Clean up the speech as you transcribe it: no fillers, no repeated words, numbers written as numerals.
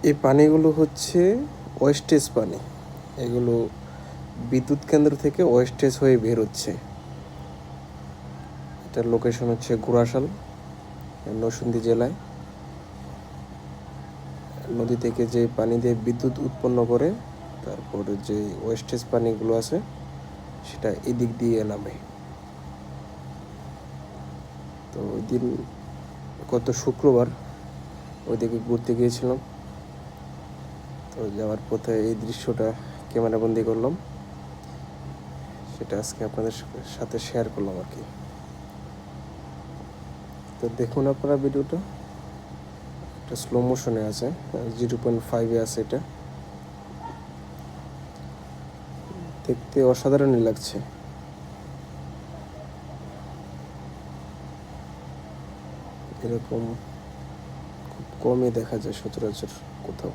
এই পানিগুলো হচ্ছে ওয়েস্টেজ পানি। এগুলো বিদ্যুৎ কেন্দ্র থেকে ওয়েস্টেজ হয়ে বের হচ্ছে। এটার লোকেশন হচ্ছে ঘোড়াশাল, নরসিংদী জেলায়। নদী থেকে যে পানি দিয়ে বিদ্যুৎ উৎপন্ন করে, তারপরে যে ওয়েস্টেজ পানিগুলো আছে সেটা এদিক দিয়ে নামে। তো ওই দিন গত শুক্রবার ওইদিকে ঘুরতে গিয়েছিলাম। তো যাওয়ার পথে এই দৃশ্যটা ক্যামেরাবন্দি করলাম, সেটা আজকে আপনাদের সাথে শেয়ার করলাম আর কি। তো দেখুন আপনারা ভিডিওটা, একটা স্লো মোশনে আছে, 0.5 আছে। এটা দেখতে অসাধারণই লাগছে। এরকম খুব কমই দেখা যায় সচরাচর কোথাও।